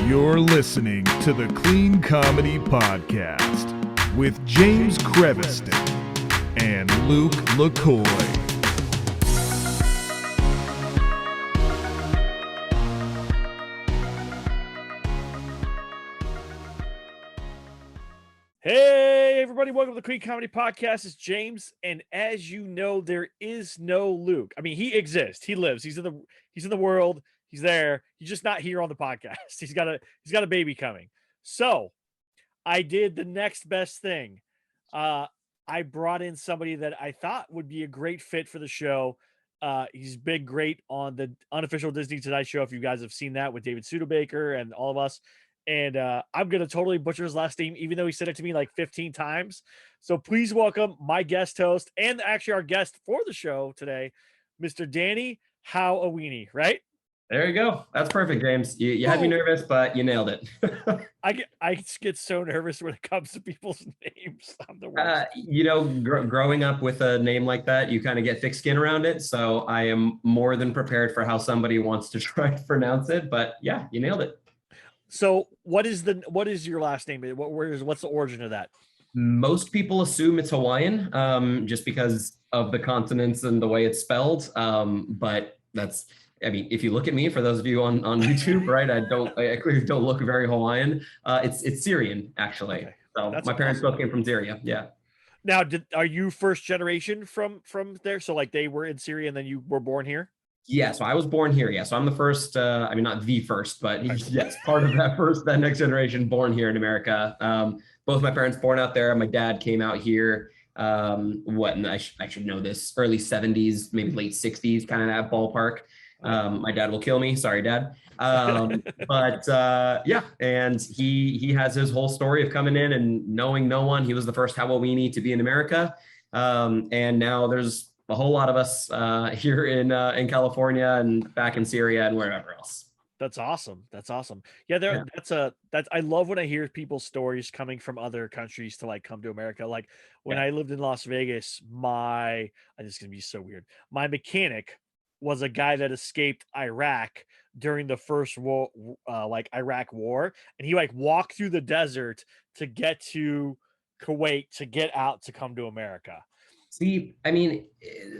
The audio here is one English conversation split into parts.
You're listening to the Clean Comedy Podcast with James Creviston and Luke LaCoy. Hey, everybody. Welcome to the Clean Comedy Podcast. It's James. And as you know, there is no Luke. I mean, he exists. He lives. He's in the world. He's there. He's just not here on the podcast. He's got a baby coming. So I did the next best thing. I brought in somebody that I thought would be a great fit for the show. He's been great on the unofficial Disney Tonight Show. If you guys have seen that with David Studebaker and all of us. And I'm going to totally butcher his last name, even though he said it to me like 15 times. So please welcome my guest host and actually our guest for the show today, Mr. Danny Hawawini, right? There you go. That's perfect, James. You had me nervous, but you nailed it. I get so nervous when it comes to people's names. I'm the worst. Growing up with a name like that, you kind of get thick skin around it. So I am more than prepared for how somebody wants to try to pronounce it. But yeah, you nailed it. So what is your last name? What's the origin of that? Most people assume it's Hawaiian, just because of the consonants and the way it's spelled. But if you look at me, for those of you on YouTube, right, I clearly don't look very Hawaiian. It's Syrian, actually. Okay. So my parents both came from Syria. Yeah. Now, are you first generation from there? So like they were in Syria and then you were born here? Yeah, so I was born here. Yeah, so I'm the first, not the first, but yes, part of that next generation born here in America. Both my parents born out there. My dad came out here, I should know this, early 70s, maybe late 60s, kind of that ballpark. My dad will kill me. Sorry, Dad. And he has his whole story of coming in and knowing no one. He was the first Hawawini to be in America. And now there's a whole lot of us here in California and back in Syria and wherever else. That's awesome. Yeah, I love when I hear people's stories coming from other countries to like come to America. Like when I lived in Las Vegas, this is gonna be so weird. My mechanic was a guy that escaped Iraq during the first war, Iraq war, and he like walked through the desert to get to Kuwait to get out to come to America. See, I mean,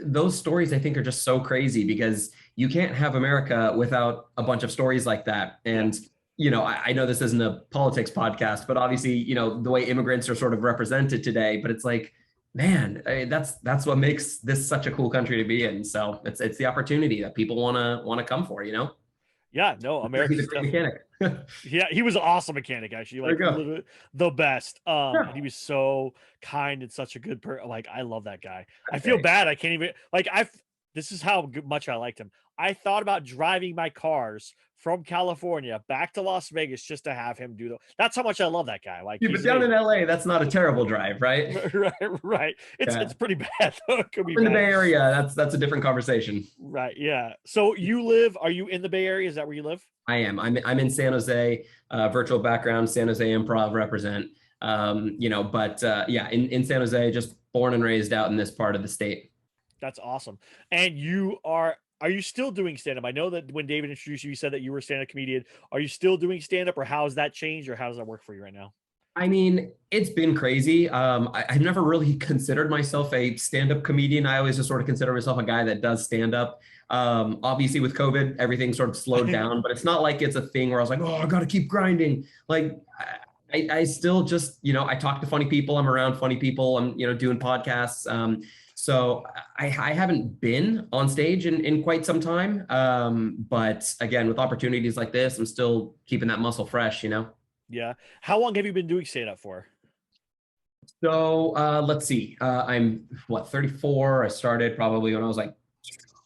those stories I think are just so crazy because you can't have America without a bunch of stories like that. And, I know this isn't a politics podcast, but obviously, the way immigrants are sort of represented today, but it's like, man, that's what makes this such a cool country to be in. So it's the opportunity that people want to come for, Yeah, no, America's a great mechanic. Yeah, he was an awesome mechanic, actually. Like literally the best. And he was so kind and such a good person. Like, I love that guy. I feel bad. I can't even this is how much I liked him. I thought about driving my cars from California back to Las Vegas just to have him do that's how much I love that guy. Like, but down in LA, that's not a terrible drive, right? Right. It's pretty bad. It could be in the Bay Area. That's a different conversation. Right. Yeah. So are you in the Bay Area? Is that where you live? I am. I'm in San Jose, virtual background, San Jose Improv represent. In San Jose, just born and raised out in this part of the state. That's awesome. And are you still doing stand-up? I know that when David introduced you, you said that you were a stand-up comedian. Are you still doing stand-up, or how has that changed, or how does that work for you right now? I mean, it's been crazy. I've never really considered myself a stand-up comedian. I always just sort of consider myself a guy that does stand-up. Obviously with COVID, everything sort of slowed down, but it's not like it's a thing where I was like, oh, I got to keep grinding. Like I still just, I talk to funny people. I'm around funny people. I'm, doing podcasts. So I haven't been on stage in quite some time. But again, with opportunities like this, I'm still keeping that muscle fresh, Yeah. How long have you been doing stand-up for? So let's see. I'm 34. I started probably when I was like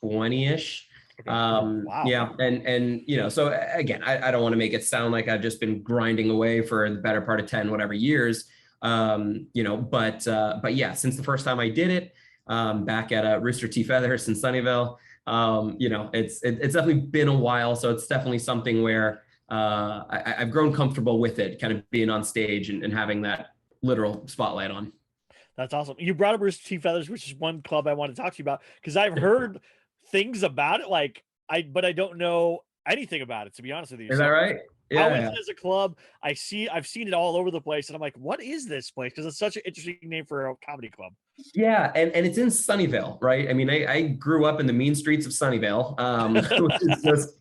20-ish. Okay. Wow. Yeah. And so again, I don't want to make it sound like I've just been grinding away for the better part of 10, whatever years. But yeah, since the first time I did it, back at Rooster T. Feathers in Sunnyvale, it's definitely been a while. So it's definitely something where I've grown comfortable with it, kind of being on stage and having that literal spotlight on. That's awesome. You brought up Rooster T. Feathers, which is one club I want to talk to you about, because I've heard things about it, but I don't know anything about it, to be honest with you. Is that right? How is Yeah. it as a club? I've seen it all over the place, and I'm like, what is this place? Because it's such an interesting name for a comedy club. Yeah, and it's in Sunnyvale, right? I mean, I grew up in the mean streets of Sunnyvale, which is just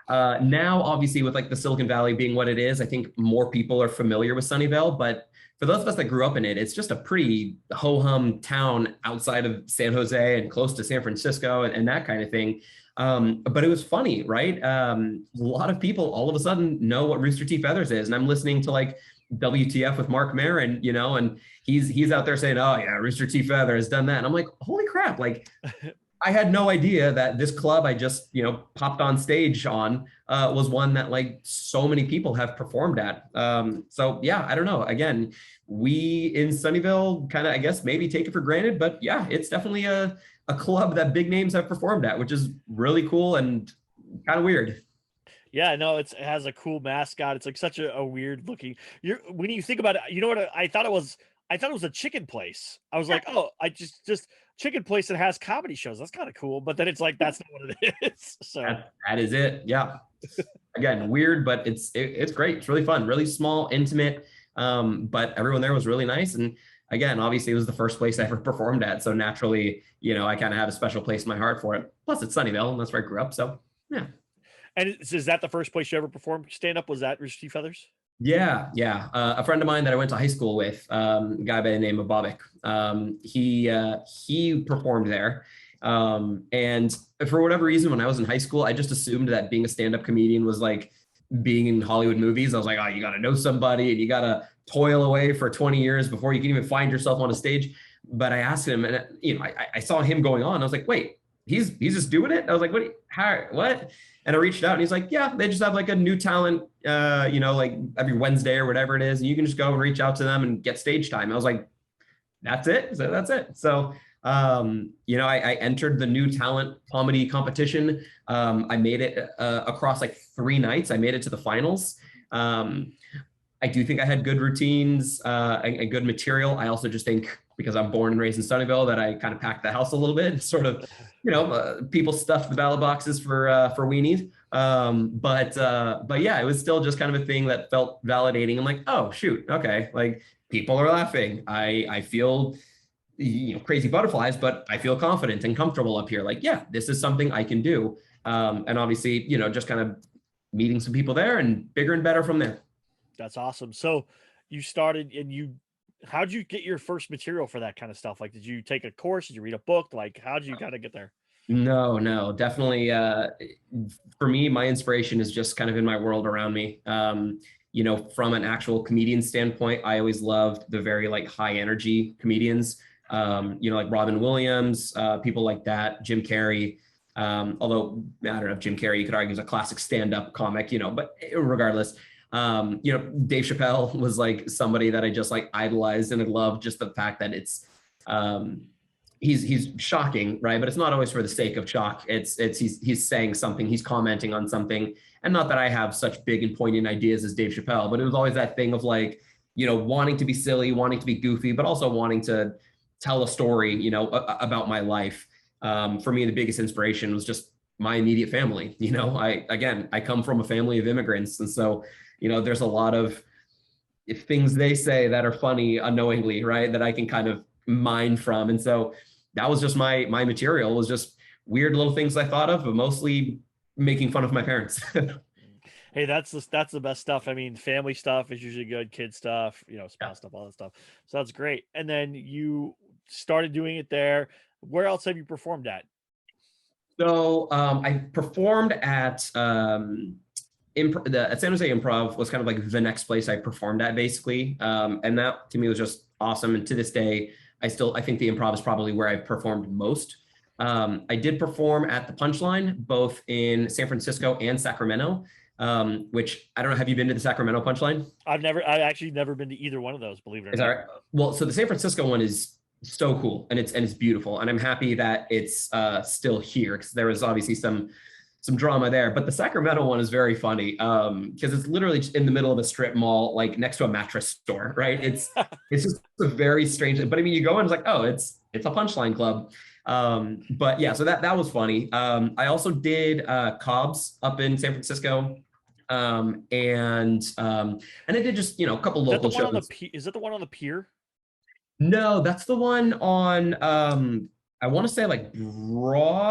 now obviously with like the Silicon Valley being what it is, I think more people are familiar with Sunnyvale. But for those of us that grew up in it, it's just a pretty ho-hum town outside of San Jose and close to San Francisco and that kind of thing. But it was funny, right? A lot of people all of a sudden know what Rooster T. Feathers is, and I'm listening to like WTF with Mark Maron, you know, and he's out there saying, oh yeah, Rooster T. Feather has done that. And I'm like, holy crap. Like I had no idea that this club I just, you know, popped on stage on was one that like so many people have performed at. So yeah, I don't know. Again, we in Sunnyvale kind of, I guess, maybe take it for granted, but yeah, it's definitely a club that big names have performed at, which is really cool and kind of weird. Yeah, no, it has a cool mascot. It's like such a weird looking. When you think about it, you know what I thought it was? I thought it was a chicken place. I was like, oh, I just chicken place that has comedy shows. That's kind of cool. But then it's like that's not what it is. So that is it. Yeah. Again, weird, but it's great. It's really fun, really small, intimate. But everyone there was really nice. And again, obviously it was the first place I ever performed at. So naturally, you know, I kind of have a special place in my heart for it. Plus it's Sunnyvale and that's where I grew up. So yeah. And is that the first place you ever performed stand up? Was that Rooster T. Feathers? Yeah. A friend of mine that I went to high school with, a guy by the name of Bobik, he performed there. And for whatever reason, when I was in high school, I just assumed that being a stand-up comedian was like being in Hollywood movies. I was like, oh, you got to know somebody and you got to toil away for 20 years before you can even find yourself on a stage. But I asked him, and you know, I saw him going on. I was like, wait, he's just doing it? I was like, what? And I reached out and he's like, yeah, they just have like a new talent, you know, like every Wednesday or whatever it is. And you can just go and reach out to them and get stage time. I was like, that's it. So that's it. So, you know, I entered the new talent comedy competition. I made it across like 3 nights. I made it to the finals. I do think I had good routines and good material. I also just think because I'm born and raised in Sunnyvale that I kind of packed the house a little bit, sort of, you know, people stuffed the ballot boxes for weenies. But yeah, it was still just kind of a thing that felt validating. I'm like, oh shoot, okay, like people are laughing. I feel, you know, crazy butterflies, but I feel confident and comfortable up here. Like, yeah, this is something I can do. And obviously, you know, just kind of meeting some people there and bigger and better from there. That's awesome. So you started and how'd you get your first material for that kind of stuff? Like, did you take a course? Did you read a book? Like, how'd you kind of get there? No, definitely. For me, my inspiration is just kind of in my world around me. You know, from an actual comedian standpoint, I always loved the very like high energy comedians, you know, like Robin Williams, people like that, Jim Carrey. Although I don't know if Jim Carrey, you could argue is a classic stand-up comic, you know, but regardless, you know, Dave Chappelle was like somebody that I just like idolized and I loved just the fact that it's, he's shocking, right? But it's not always for the sake of shock. He's saying something, he's commenting on something. And not that I have such big and poignant ideas as Dave Chappelle, but it was always that thing of like, you know, wanting to be silly, wanting to be goofy, but also wanting to tell a story, you know, about my life. For me, the biggest inspiration was just my immediate family. You know, I come from a family of immigrants. And so, you know, there's a lot of things they say that are funny unknowingly, right? That I can kind of mine from. And so that was just my material, was just weird little things I thought of, but mostly making fun of my parents. Hey, that's the best stuff. I mean, family stuff is usually good, kid stuff, you know, spouse stuff, all that stuff. So that's great. And then you started doing it there. Where else have you performed at? So I performed at San Jose Improv was kind of like the next place I performed at, basically. And that to me was just awesome. And to this day, I think the Improv is probably where I've performed most. I did perform at the Punchline, both in San Francisco and Sacramento, which I don't know. Have you been to the Sacramento Punchline? I've actually never been to either one of those, believe it or not. Is that right? Well, so the San Francisco one is so cool and it's beautiful. And I'm happy that it's still here because there was obviously some drama there. But the Sacramento one is very funny because it's literally just in the middle of a strip mall, like next to a mattress store, right? It's just a very strange, but I mean, you go in, it's like, oh, it's a Punchline club. But yeah, so that was funny. I also did Cobb's up in San Francisco. And I did just, a couple Is that the local one on the shows. is that the one on the pier? No, that's the one on I want to say like Broadway.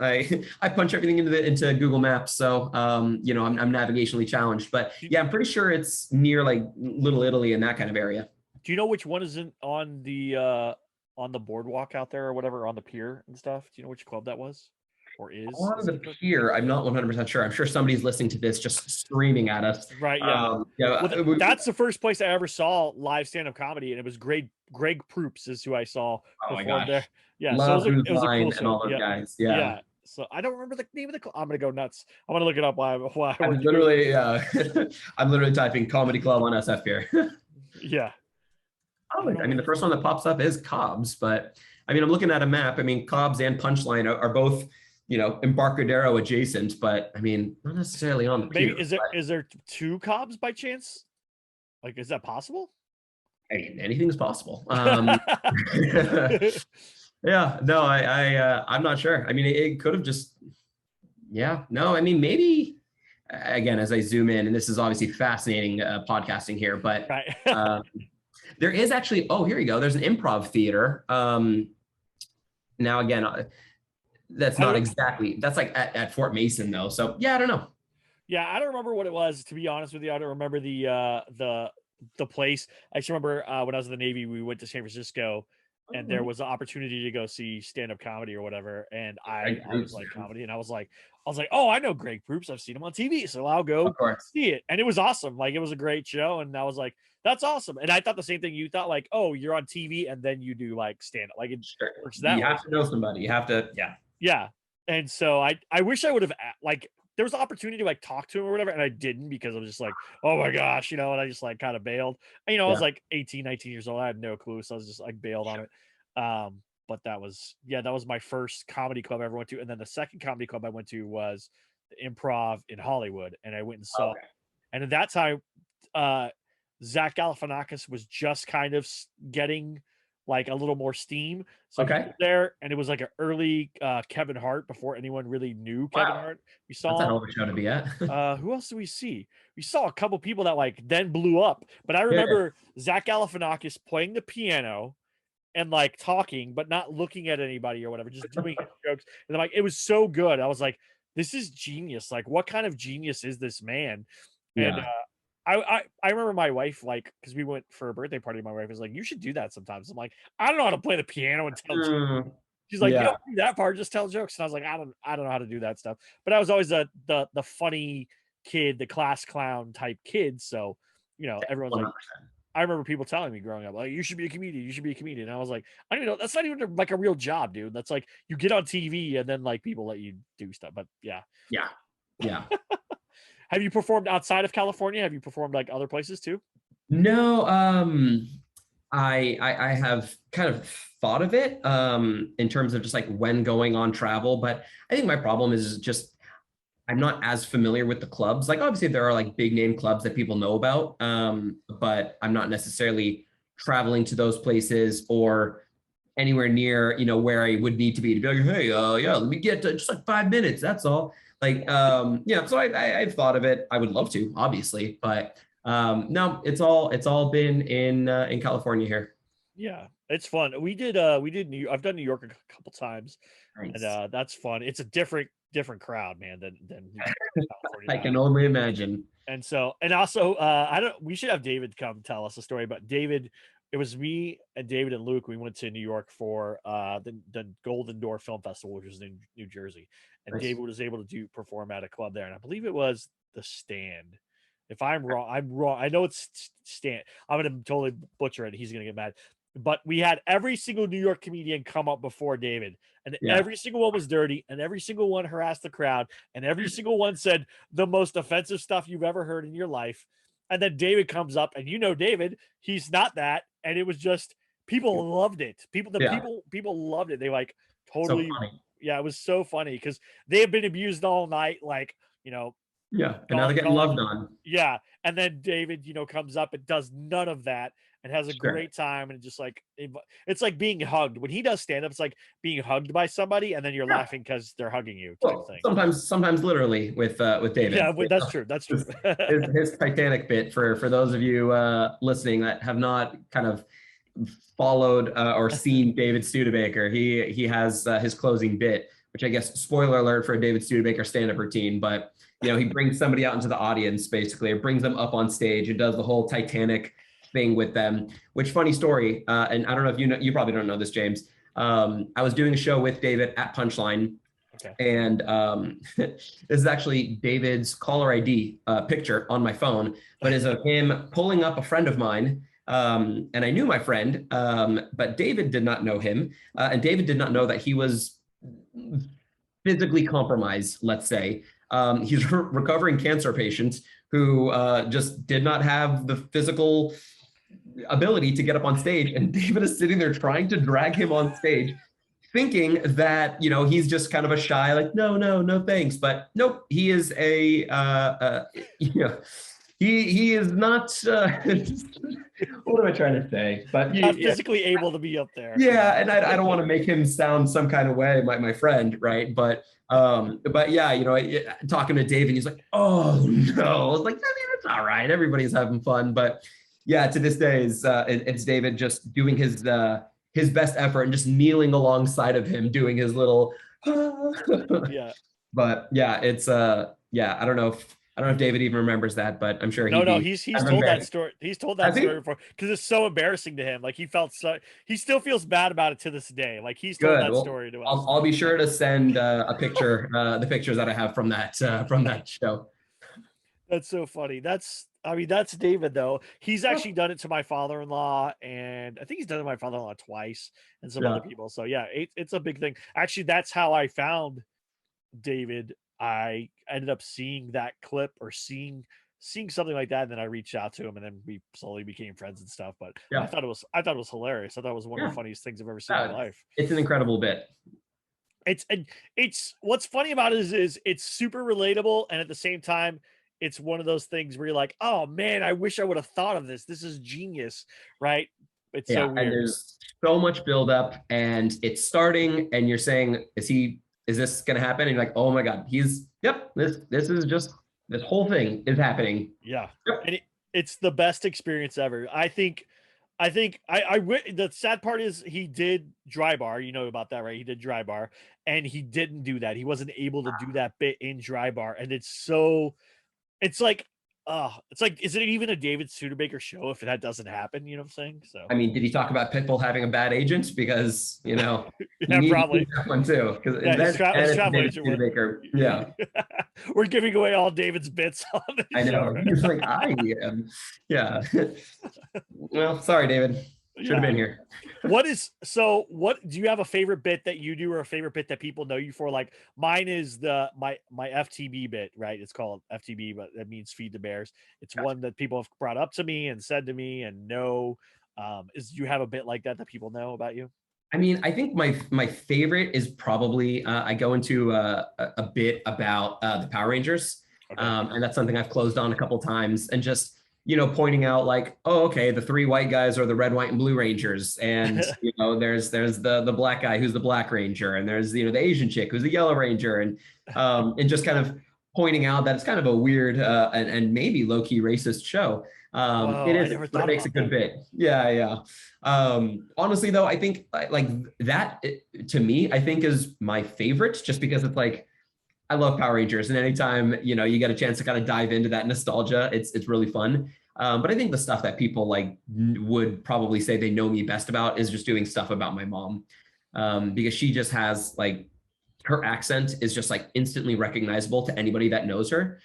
I punch everything into Google Maps, so I'm navigationally challenged. But Do, yeah, I'm pretty sure it's near like Little Italy and that kind of area. do you know which one is on the boardwalk out there or whatever on the pier and stuff? Do you know which club that was or is? On Is the it pier, I'm not 100% sure. I'm sure somebody's listening to this just screaming at us. right? Yeah. Yeah, Well, that's the first place I ever saw live stand-up comedy, and it was Greg Proops is who I saw oh my perform there. gosh, Yeah, so love Booth it was a cool Line and show. all those Yeah, guys. Yeah. yeah. So I don't remember the name of the club. I'm gonna go nuts. I'm gonna look it up while I I'm went through. literally, I'm literally typing comedy club on SF here. Yeah. I mean, the first one that pops up is Cobb's, but I mean, I'm looking at a map. I mean, Cobb's and Punchline are both, Embarcadero adjacent, but I mean, not necessarily on the Maybe pier. is there two Cobbs by chance? Like, is that possible? I mean, anything's possible. Yeah, no, I'm not sure. I mean, it could have just, yeah, no, I mean, maybe again, as I zoom in, and this is obviously fascinating podcasting here, but Right. there is actually, oh, here you go. There's an improv theater. Now again, that's not exactly, that's like at Fort Mason though. So yeah, I don't know. Yeah, I don't remember what it was, to be honest with you. I don't remember the place. I just remember when I was in the Navy, we went to San Francisco and there was an opportunity to go see stand-up comedy or whatever. And I always like comedy. And I was like, oh, I know Greg Proops. I've seen him on TV. So I'll go see it. And it was awesome. Like, it was a great show. And I was like, that's awesome. And I thought the same thing you thought, like, oh, you're on TV and then you do like stand-up. Like, it works that way. You have to know somebody. You have to, yeah. Yeah. And so I wish I would have, like, there was an opportunity to like talk to him or whatever, and I didn't because I was just like, oh my gosh, and I just like kind of bailed. And, I was like 18, 19 years old. I had no clue. So I was just like bailed on it. But that was my first comedy club I ever went to. And then the second comedy club I went to was the Improv in Hollywood. And I went and saw, and at that time, Zach Galifianakis was just kind of getting like a little more steam. So he was there, and it was like an early Kevin Hart before anyone really knew Kevin Hart. We saw that's a hell of a show to be at. who else did we see? We saw a couple people that like then blew up. But I remember Zach Galifianakis playing the piano and like talking, but not looking at anybody or whatever, just doing jokes. And I'm like, it was so good. I was like, this is genius. Like, what kind of genius is this man? And I remember my wife, like, because we went for a birthday party, my wife was like, you should do that sometimes. I'm like, I don't know how to play the piano and tell jokes. She's like, you don't do that part, just tell jokes. And I was like, I don't know how to do that stuff. But I was always the funny kid, the class clown type kid. So, everyone's 100%. Like, I remember people telling me growing up, like, you should be a comedian. You should be a comedian. And I was like, I don't even know. That's not even like a real job, dude. That's like, you get on TV and then like people let you do stuff. But yeah. Have you performed outside of California? Have you performed like other places too? No, I have kind of thought of it in terms of just like when going on travel, but I think my problem is just I'm not as familiar with the clubs. Like, obviously there are like big name clubs that people know about, but I'm not necessarily traveling to those places or anywhere near, where I would need to be like, hey, yeah, let me get to just like 5 minutes. That's all. Like, so I've thought of it. I would love to, obviously, but no, it's all been in California here. Yeah, it's fun. We did I've done New York a couple times. Nice. And that's fun. It's a different crowd, man, than California. I can only imagine. And so, and also, we should have David come tell us a story, but David, it was me and David and Luke. We went to New York for the Golden Door Film Festival, which was in New Jersey. And nice. David was able to perform at a club there. And I believe it was The Stand. If I'm wrong, I'm wrong. I know it's Stand. I'm going to totally butcher it. He's going to get mad. But we had every single New York comedian come up before David. And every single one was dirty. And every single one harassed the crowd. And every single one said the most offensive stuff you've ever heard in your life. And then David comes up, and David, he's not that. And it was just, people loved it. People loved it. They like totally, it was so funny because they have been abused all night. Like, and now they're getting loved on. Yeah. And then David, comes up and does none of that. and has a Sure. great time, and just like it's like being hugged. When he does stand up, it's like being hugged by somebody, and then you're laughing because they're hugging you, type Well, thing. sometimes literally with David. Yeah, that's true. That's true. His Titanic bit for those of you listening that have not kind of followed or seen David Studebaker. He has his closing bit, which I guess spoiler alert for a David Studebaker stand-up routine, but he brings somebody out into the audience basically, or brings them up on stage and does the whole Titanic thing with them. Which, funny story, and I don't know if you probably don't know this, James. I was doing a show with David at Punchline. Okay. And this is actually David's caller ID picture on my phone, but is of him pulling up a friend of mine. And I knew my friend, but David did not know him. And David did not know that he was physically compromised, let's say. He's a recovering cancer patient who just did not have the physical ability to get up on stage. And David is sitting there trying to drag him on stage, thinking that, he's just kind of a shy, like, no, thanks. But nope, he is he is not, what am I trying to say? But not physically able to be up there. Yeah. And I don't want to make him sound some kind of way, my friend. Right. But yeah, talking to David, he's like, oh no, I was like, I mean, it's all right. Everybody's having fun. But yeah, to this day it's David just doing his best effort and just kneeling alongside of him, doing his little, Yeah. But yeah, it's I don't know if David even remembers that, but I'm sure he's told that story. He's told that story before because it's so embarrassing to him. Like he still feels bad about it to this day. Like he's told that story to us. I'll be sure to send a picture, the pictures that I have from that show. That's so funny. That's David though. He's actually done it to my father-in-law, and I think he's done it to my father-in-law twice and some other people. So yeah, it's a big thing. Actually, that's how I found David. I ended up seeing that clip or seeing something like that, and then I reached out to him, and then we slowly became friends and stuff. But I thought it was hilarious. I thought it was one of the funniest things I've ever seen in my life. It's an incredible bit. It's what's funny about it is it's super relatable, and at the same time, it's one of those things where you're like, oh man, I wish I would have thought of this. This is genius, right? It's so weird. And there's so much buildup, and it's starting, and you're saying, is this going to happen? And you're like, oh my God, this is just, this whole thing is happening. Yeah. Yep. And it's the best experience ever. I think the sad part is he did Dry Bar, you know about that, right? He did Dry Bar, and he didn't do that. He wasn't able to do that bit in Dry Bar. And it's like, is it even a David Studebaker show if that doesn't happen? You know what I'm saying? So I mean, did he talk about Pitbull having a bad agent? Because yeah, probably that one too. Because yeah, we're giving away all David's bits on the show. I know. Right? He's like, I am. Yeah. Well, sorry, David. Should have been here. What do you have a favorite bit that you do, or a favorite bit that people know you for? Like mine is my FTB bit, right? It's called FTB, but that means feed the bears. It's one that people have brought up to me and said to me and know. Do you have a bit like that people know about you? I mean, I think my favorite is probably I go into a bit about the Power Rangers. Okay. And that's something I've closed on a couple times, and just pointing out like, oh, okay, the three white guys are the red, white, and blue Rangers. And, there's the black guy who's the Black Ranger. And there's, the Asian chick who's the Yellow Ranger. And just kind of pointing out that it's kind of a weird and maybe low-key racist show. It is, but it makes a good bit. Yeah. Honestly, though, I think like that to me, I think is my favorite, just because it's like, I love Power Rangers, and anytime you get a chance to kind of dive into that nostalgia, it's really fun. But I think the stuff that people like would probably say they know me best about is just doing stuff about my mom, because she just has like, her accent is just like instantly recognizable to anybody that knows her.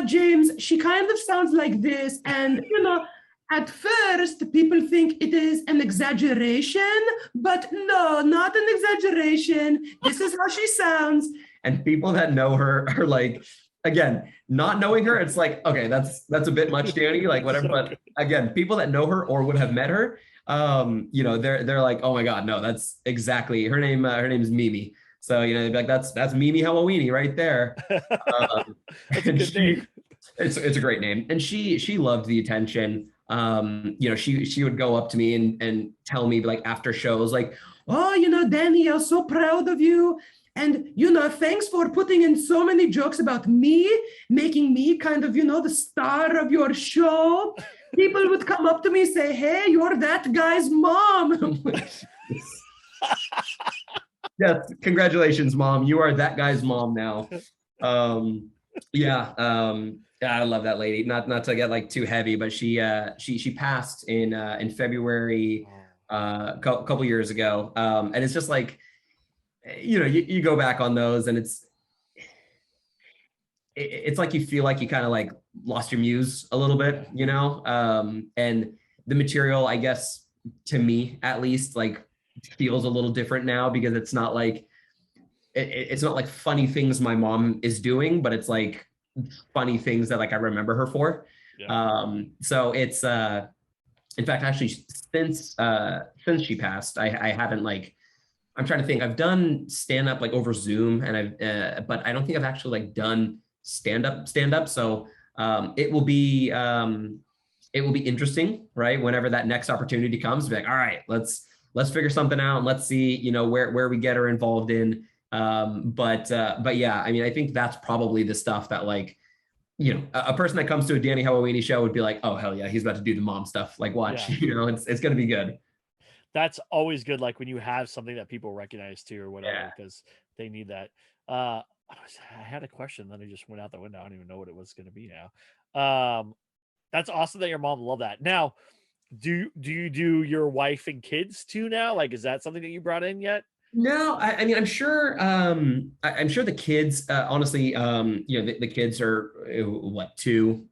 James, she kind of sounds like this, and at first people think it is an exaggeration, but no, not an exaggeration. This is how she sounds. And people that know her are like, again, not knowing her, it's like, okay, that's a bit much, Danny, like whatever. But again, people that know her or would have met her, they're like, oh my God, no, that's exactly her name. Her name is Mimi. So, they'd be like, that's Mimi Hawawini right there. That's a good name. It's a great name. And she loved the attention. she would go up to me and tell me like after shows, like, oh, Danny, I'm so proud of you. And, thanks for putting in so many jokes about me, making me kind of, the star of your show. People would come up to me and say, hey, you're that guy's mom. Yes, congratulations, mom. You are that guy's mom now. I love that lady. Not to get like too heavy, but she passed in February a couple years ago. And it's just like, you go back on those and it's like you feel like you kind of like lost your muse a little bit, and the material, I guess, to me at least, like feels a little different now because it's not like funny things my mom is doing, but it's like funny things that like I remember her for. Yeah. So it's in fact, actually since she passed, I haven't like, I'm trying to think, I've done stand up like over Zoom and but I don't think I've actually like done stand up. So it will be interesting, right? Whenever that next opportunity comes, be like, all right, let's figure something out and let's see, where we get her involved in. But yeah, I mean, I think that's probably the stuff that like, a person that comes to a Danny Hawawini show would be like, oh, hell yeah, he's about to do the mom stuff. Like, watch, it's going to be good. That's always good. Like when you have something that people recognize too, or whatever, because they need that. I had a question, then I just went out the window. I don't even know what it was going to be now. That's awesome that your mom loved that. Now, do you do your wife and kids too now? Like, is that something that you brought in yet? No, I mean, I'm sure the kids, honestly, the kids are what, 2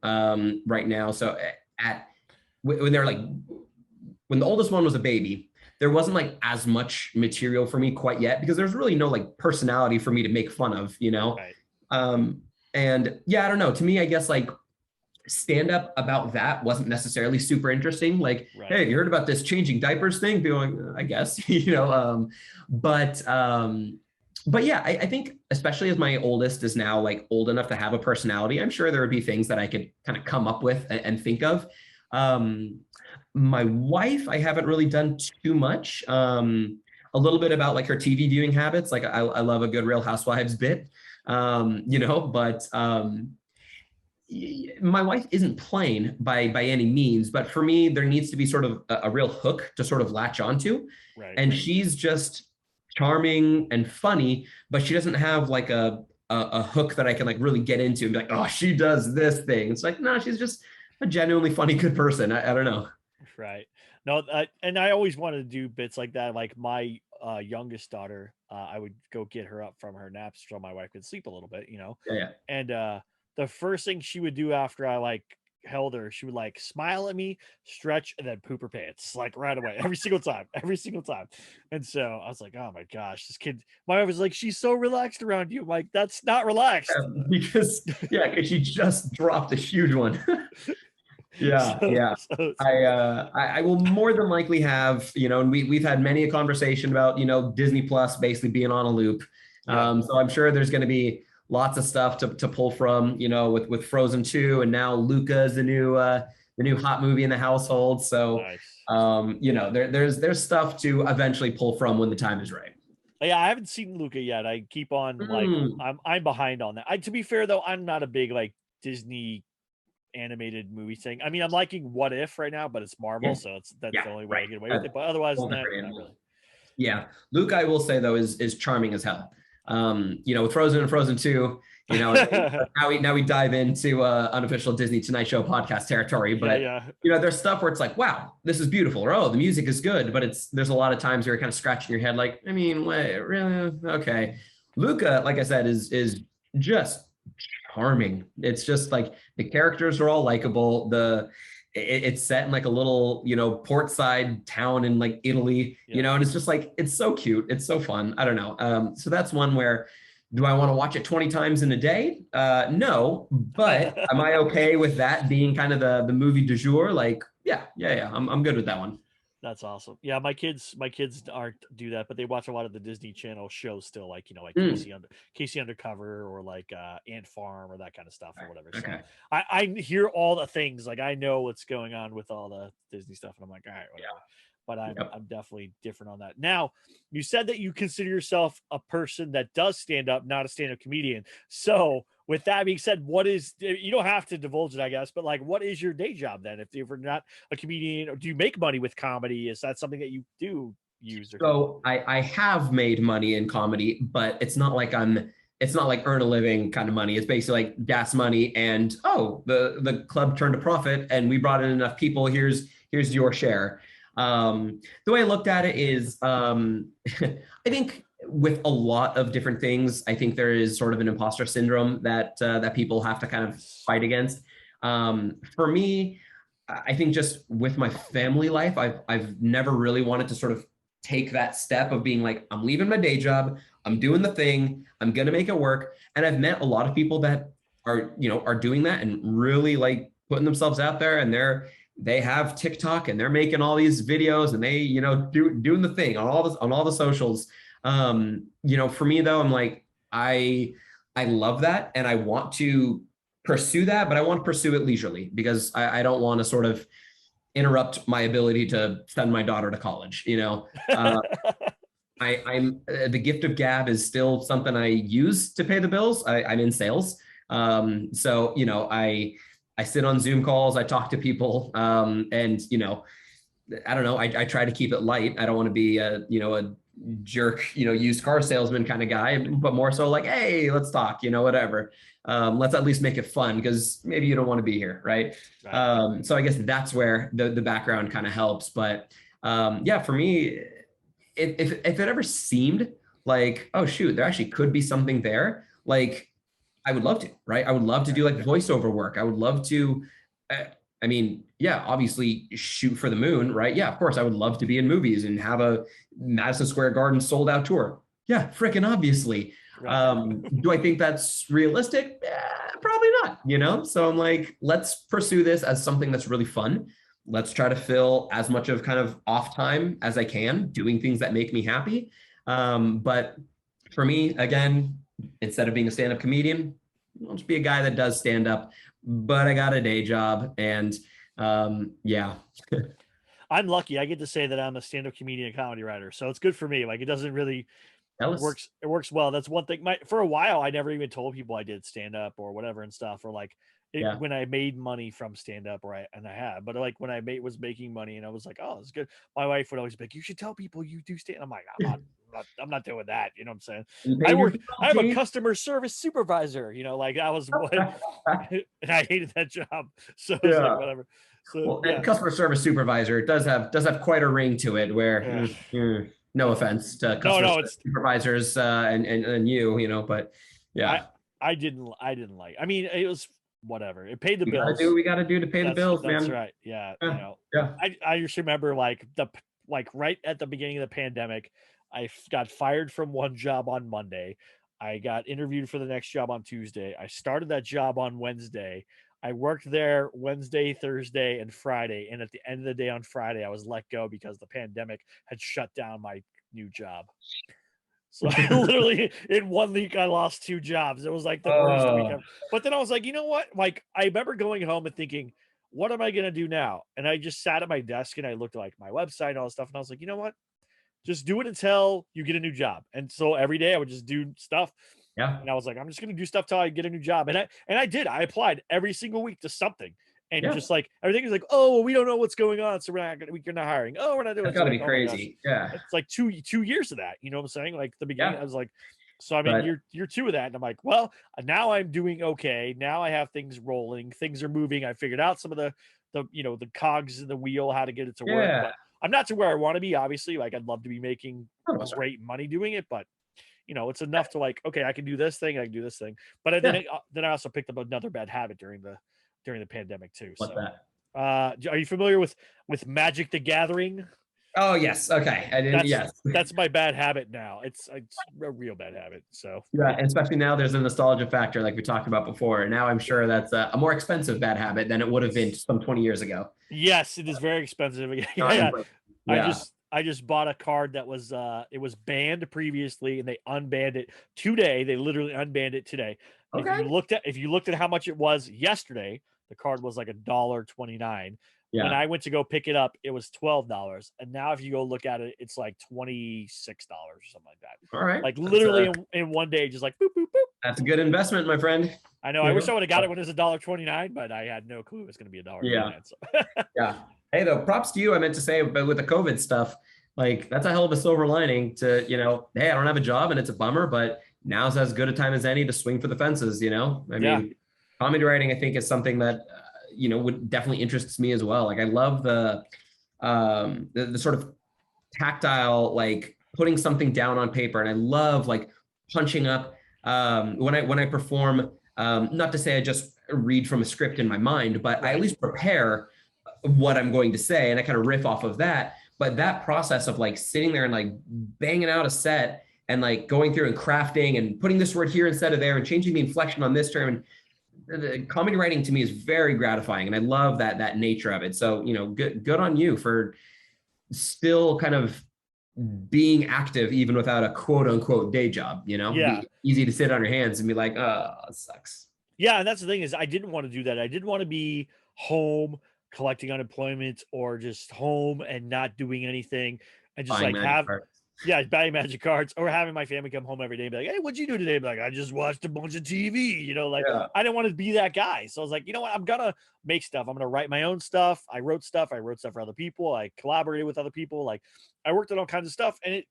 right now. So when they're like, when the oldest one was a baby, there wasn't like as much material for me quite yet because there's really no like personality for me to make fun of, Right. And yeah, I don't know. To me, I guess like stand up about that wasn't necessarily super interesting. Like, right. Hey, have you heard about this changing diapers thing? People like, I guess, but yeah, I think especially as my oldest is now like old enough to have a personality, I'm sure there would be things that I could kind of come up with and think of. My wife, I haven't really done too much. A little bit about like her TV viewing habits. Like I love a good Real Housewives bit, but my wife isn't plain by any means, but for me, there needs to be sort of a real hook to sort of latch onto. Right. And she's just charming and funny, but she doesn't have like a hook that I can like really get into and be like, oh, she does this thing. It's like, no, she's just a genuinely funny, good person. I don't know. Right. No, and I always wanted to do bits like that. Like my youngest daughter, I would go get her up from her naps so my wife could sleep a little bit, Yeah. And the first thing she would do after I like held her, she would like smile at me, stretch, and then poop her pants like right away, every single time. And so I was like, oh my gosh, this kid, my wife was like, she's so relaxed around you. I'm like, that's not relaxed. Because she just dropped a huge one. Yeah. I will more than likely have, and we've had many a conversation about, Disney Plus basically being on a loop. So I'm sure there's going to be lots of stuff to pull from, with Frozen 2, and now Luca is the new hot movie in the household. So, nice. There's stuff to eventually pull from when the time is right. Yeah, I haven't seen Luca yet. I keep on like I'm behind on that. To be fair though, I'm not a big like Disney animated movie thing. I mean, I'm liking What If right now, but it's Marvel, so that's the only way I get away with it. But otherwise, not really. Yeah, Luke, I will say though, is charming as hell. With Frozen and Frozen 2, now we dive into unofficial Disney Tonight Show podcast territory. But there's stuff where it's like, wow, this is beautiful, or oh, the music is good, but there's a lot of times where you're kind of scratching your head, like, I mean, wait, really? Okay, Luca, like I said, is just charming. It's just like the characters are all likable. It's set in like a little, portside town in like Italy, and it's just like, it's so cute. It's so fun. I don't know. So that's one where, do I want to watch it 20 times in a day? No, but am I okay with that being kind of the movie du jour? Like, yeah. I'm good with that one. That's awesome. Yeah, my kids aren't do that, but they watch a lot of the Disney Channel shows still, like like Mm, Casey Undercover or like Ant Farm or that kind of stuff or whatever. So okay. I hear all the things, like I know what's going on with all the Disney stuff, and I'm like, all right, Yeah. whatever. But I'm Yep. I'm definitely different on that. Now, you said that you consider yourself a person that does stand up, not a stand-up comedian. So with that being said, what is, you don't have to divulge it, I guess, but like what is your day job then? If you're not a comedian, or do you make money with comedy? Is that something that you do use or do? So I have made money in comedy, but it's not like earn a living kind of money. It's basically like gas money and oh, the club turned a profit and we brought in enough people. Here's your share. The way I looked at it is I think with a lot of different things, I think there is sort of an imposter syndrome that people have to kind of fight against. For me, I think just with my family life, I've never really wanted to sort of take that step of being like, I'm leaving my day job, I'm doing the thing, I'm gonna make it work. And I've met a lot of people that are doing that and really like putting themselves out there, and they have TikTok and they're making all these videos and they, doing the thing on all the socials. For me though, I'm like, I love that and I want to pursue that, but I want to pursue it leisurely because I don't want to sort of interrupt my ability to send my daughter to college. I'm the gift of gab is still something I use to pay the bills. I'm in sales, so I sit on Zoom calls, I talk to people, and I don't know. I try to keep it light. I don't want to be a jerk, used car salesman kind of guy, but more so like, hey, let's talk, whatever. Let's at least make it fun because maybe you don't want to be here, right? Right. So I guess that's where the background kind of helps. But yeah, for me, if it ever seemed like, oh shoot, there actually could be something there, like I would love to, right? I would love to do like voiceover work. I would love to. I mean, yeah, obviously shoot for the moon, right? Yeah, of course, I would love to be in movies and have a Madison Square Garden sold out tour. Yeah, freaking obviously. Right. Do I think that's realistic? Probably not. So I'm like, let's pursue this as something that's really fun. Let's try to fill as much of kind of off time as I can, doing things that make me happy. But for me, again, instead of being a stand-up comedian, I'll just be a guy that does stand up, but I got a day job and yeah. I'm lucky. I get to say that I'm a stand-up comedian and comedy writer. So it's good for me. Like it doesn't really it works well. That's one thing. For a while I never even told people I did stand up or whatever and stuff, or like Yeah. when I made money from stand up, and I had, but like when I was making money and I was like, oh, it's good. My wife would always be like, you should tell people you do stand. I'm like, I'm not doing that. You know what I'm saying? You paid yourself, I'm a Gene? customer service supervisor, like that was what, and I hated that job. So it was like, Yeah. whatever. So Well, yeah. and customer service supervisor does have quite a ring to it where Yeah. no offense to No, customer no, service supervisors and but yeah. I didn't like. I mean, it was whatever. It paid the We gotta bills. do what we gotta do to pay the bills, That's man. right. Yeah, Yeah. Yeah. I just remember like right at the beginning of the pandemic, got fired from one job on Monday. I got interviewed for the next job on Tuesday. I started that job on Wednesday. I worked there Wednesday, Thursday, and Friday. And at the end of the day on Friday, I was let go because the pandemic had shut down my new job. So I literally in 1 week I lost 2 jobs. It was like the worst week ever. But then I was like, you know what? Like I remember going home and thinking, what am I gonna do now? And I just sat at my desk and I looked at like my website and all this stuff. And I was like, you know what? Just do it until you get a new job. And so every day I would just do stuff. Yeah. And I was like, I'm just gonna do stuff till I get a new job. And I did. I applied every single week to something. And Yeah. just like everything is like, oh, well, we don't know what's going on, so we're not hiring. Oh, we're not doing. That's So gotta like, be oh my gosh. crazy. Yeah. It's like two years of that. You know what I'm saying? Like the beginning, Yeah. I was like, so I mean, But you're 2 of that, and I'm like, well, now I'm doing okay. Now I have things rolling, things are moving. I figured out some of the cogs in the wheel, how to get it to work. yeah. But I'm not to where I want to be. Obviously, like I'd love to be making 100%. great money doing it, but it's enough to like, okay, I can do this thing, I can do this thing. But Yeah. then I also picked up another bad habit during the pandemic too. What's So, that? are you familiar with Magic the Gathering? Oh yes. Okay. I didn't. Yes. That's my bad habit now. It's a real bad habit. So Yeah, and especially now there's a nostalgia factor like we talked about before. And now I'm sure that's a more expensive bad habit than it would have been some 20 years ago. yes, it is very expensive. No, I Yeah, embrace Yeah. I just bought a card that was it was banned previously and they unbanned it today. They literally unbanned it today. Okay. If you looked at how much it was yesterday, the card was like $1.29. When Yeah. I went to go pick it up, it was $12. And now if you go look at it, it's like $26 or something like that. All right. Like literally in one day, just like boop, boop, boop. That's a good investment, my friend. I know. I wish I would have got it when it was $1.29, but I had no clue it was going to be $1.29. Yeah. So. Yeah. Hey, though, props to you. I meant to say, but with the COVID stuff, like that's a hell of a silver lining to, hey, I don't have a job and it's a bummer, but now's as good a time as any to swing for the fences, I mean, comedy writing, I think, is something that, would definitely interests me as well. Like I love the sort of tactile, like putting something down on paper. And I love like punching up when I perform, not to say I just read from a script in my mind, but I at least prepare what I'm going to say and I kind of riff off of that. But that process of like sitting there and like banging out a set and like going through and crafting and putting this word here instead of there and changing the inflection on this term, and the comedy writing to me is very gratifying. And I love that nature of it. So, good on you for still kind of being active, even without a quote unquote day job, Yeah. Easy to sit on your hands and be like, oh, it sucks. Yeah. And that's the thing is I didn't want to do that. I didn't want to be home collecting unemployment or just home and not doing anything and just Buying like cards. buying magic cards or having my family come home every day and be like, hey, what'd you do today? Be like, I just watched a bunch of TV, I didn't want to be that guy. So I was like, you know what? I'm going to make stuff. I'm going to write my own stuff. I wrote stuff for other people. I collaborated with other people. Like I worked on all kinds of stuff and it,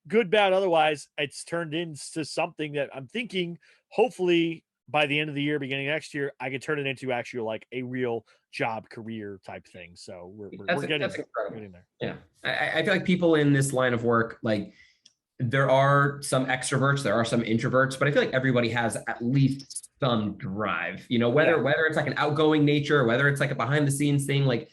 good, bad. Otherwise it's turned into something that I'm thinking, hopefully by the end of the year, beginning next year, I could turn it into actual like a real job career type thing. So we're getting there. Yeah. I feel like people in this line of work, like there are some extroverts, there are some introverts, but I feel like everybody has at least some drive, whether it's like an outgoing nature, whether it's like a behind the scenes thing, like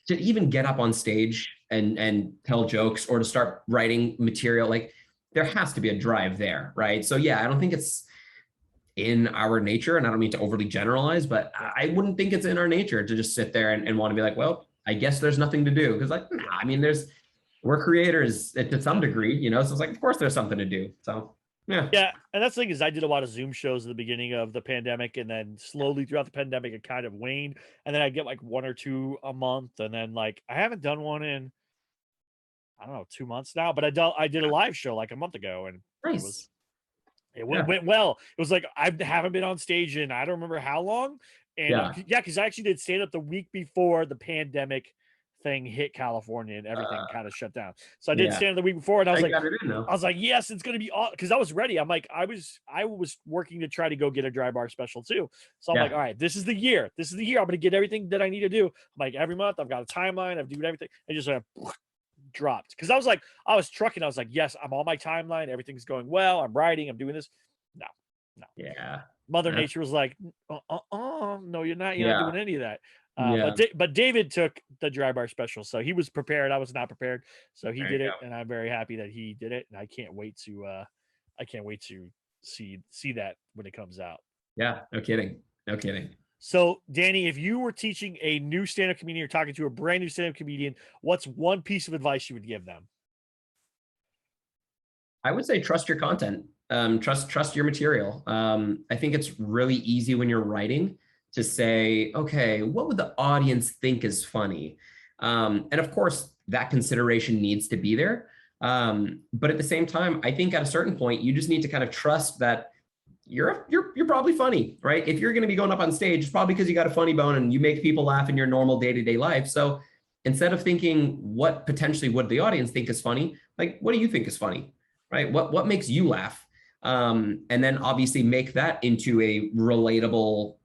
to even get up on stage and tell jokes or to start writing material, like there has to be a drive there. Right. So yeah, I don't think it's in our nature, and I don't mean to overly generalize, but I wouldn't think it's in our nature to just sit there and want to be like, well, I guess there's nothing to do. Because like, I mean, we're creators to some degree, so it's like, of course there's something to do. So yeah. And that's the thing is I did a lot of Zoom shows at the beginning of the pandemic, and then slowly throughout the pandemic it kind of waned, and then I get like one or two a month, and then like I haven't done one in I don't know 2 months now, but I did a live show like a month ago, and nice. It went well. It was like I haven't been on stage in I don't remember how long. And because I actually did stand up the week before the pandemic thing hit California and everything kind of shut down. So I did stand up the week before, and I was like, yes, it's gonna be all because I was ready. I'm like, I was working to try to go get a dry bar special too. So I'm like, all right, this is the year. This is the year. I'm gonna get everything that I need to do. I'm like every month I've got a timeline. I've doing everything. And just dropped because I was trucking. I was like, yes, I'm on my timeline. Everything's going well. I'm writing. I'm doing this. No. Yeah. Mother Nature was like, no, you're not. You're not doing any of that. But David took the dry bar special, so he was prepared. I was not prepared, so he did it, and I'm very happy that he did it. And I can't wait to see that when it comes out. Yeah. No kidding. So, Danny, if you were teaching a new stand-up comedian or talking to a brand new stand-up comedian, what's one piece of advice you would give them? I would say trust your content. Trust your material. I think it's really easy when you're writing to say, okay, what would the audience think is funny? And of course, that consideration needs to be there. But at the same time, I think at a certain point, you just need to kind of trust that you're probably funny, right? If you're going to be going up on stage, it's probably because you got a funny bone and you make people laugh in your normal day-to-day life. So instead of thinking what potentially would the audience think is funny, like, what do you think is funny, right? What makes you laugh? And then obviously make that into a relatable,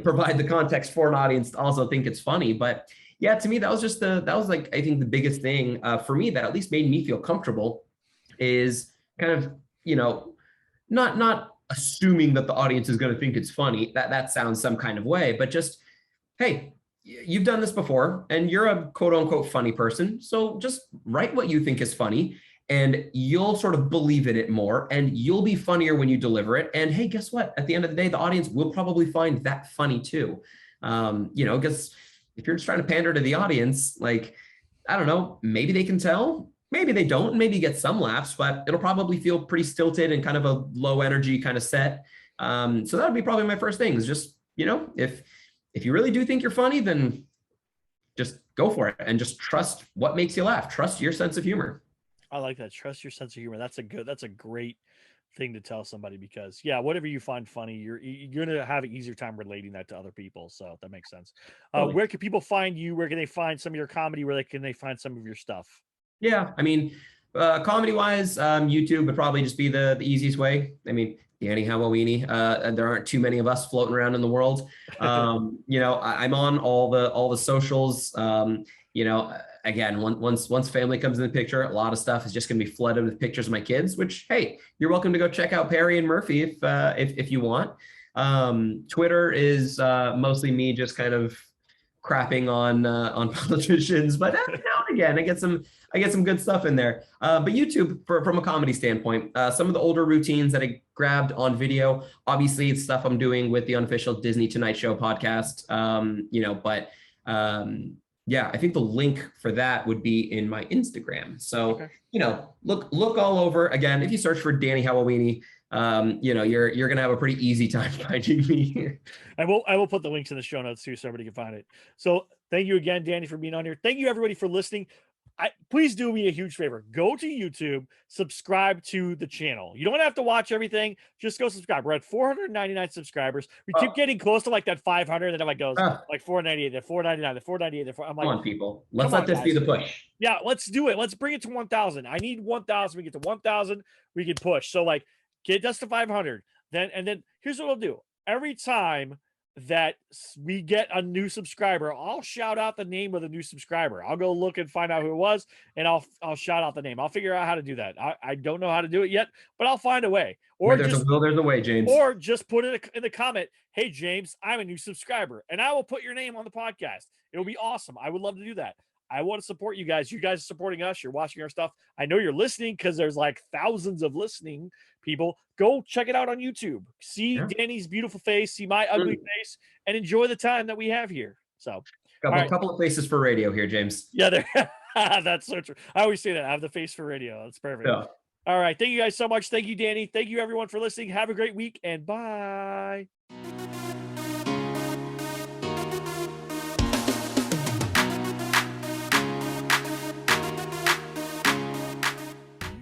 provide the context for an audience to also think it's funny. But yeah, to me, that was like, I think the biggest thing for me that at least made me feel comfortable is kind of, not assuming that the audience is going to think it's funny. That sounds some kind of way, but just, hey, you've done this before and you're a quote unquote funny person. So just write what you think is funny and you'll sort of believe in it more and you'll be funnier when you deliver it. And hey, guess what? At the end of the day, the audience will probably find that funny too. Because if you're just trying to pander to the audience, like, I don't know, maybe they can tell, maybe they don't, maybe get some laughs, but it'll probably feel pretty stilted and kind of a low energy kind of set. So that would be probably my first thing is just, if you really do think you're funny, then just go for it and just trust what makes you laugh. Trust your sense of humor. I like that. Trust your sense of humor. That's a great thing to tell somebody, because whatever you find funny, you're gonna have an easier time relating that to other people. So that makes sense. Totally. Where can people find you? Where can they find some of your comedy? Where can they find some of your stuff? Yeah, I mean, comedy wise, YouTube would probably just be the easiest way. I mean, Danny Hawawini, there aren't too many of us floating around in the world. I'm on all the socials. Again, once family comes in the picture, a lot of stuff is just going to be flooded with pictures of my kids, which, hey, you're welcome to go check out Perry and Murphy if you want. Twitter is mostly me just kind of crapping on politicians, but now and again I get some good stuff in there. But YouTube, from a comedy standpoint, some of the older routines that I grabbed on video, obviously it's stuff I'm doing with the unofficial Disney Tonight Show podcast. Yeah, I think the link for that would be in my Instagram. So, Okay. Look all over. Again, if you search for Danny Hawawini, you're gonna have a pretty easy time finding me. I will put the links in the show notes too, so everybody can find it. So thank you again, Danny, for being on here. Thank you everybody for listening. Please do me a huge favor. Go to YouTube, subscribe to the channel. You don't have to watch everything. Just go subscribe. We're at 499 subscribers. We keep getting close to like that 500, and then it goes like 498, then 499, then 498. I'm like, come on, people. Let's let this be the push. Yeah, let's do it. Let's bring it to 1,000. I need 1,000. We get to 1,000, we can push. So like, get us to 500. Then here's what we'll do. Every time that we get a new subscriber, I'll shout out the name of the new subscriber. I'll go look and find out who it was, and I'll shout out the name. I'll figure out how to do that. I don't know how to do it yet, but I'll find a way. Or where there's a will, there's a way, James. Or just put it in the comment, hey James, I'm a new subscriber, and I will put your name on the podcast. It'll be awesome. I would love to do that. I want to support you guys. You guys are supporting us. You're watching our stuff. I know you're listening because there's like thousands of listening people. Go check it out on YouTube. See Danny's beautiful face, see my ugly face, and enjoy the time that we have here. So, a couple of faces for radio here, James. Yeah, that's so true. I always say that. I have the face for radio. That's perfect. Yeah. All right. Thank you guys so much. Thank you, Danny. Thank you, everyone, for listening. Have a great week, and bye.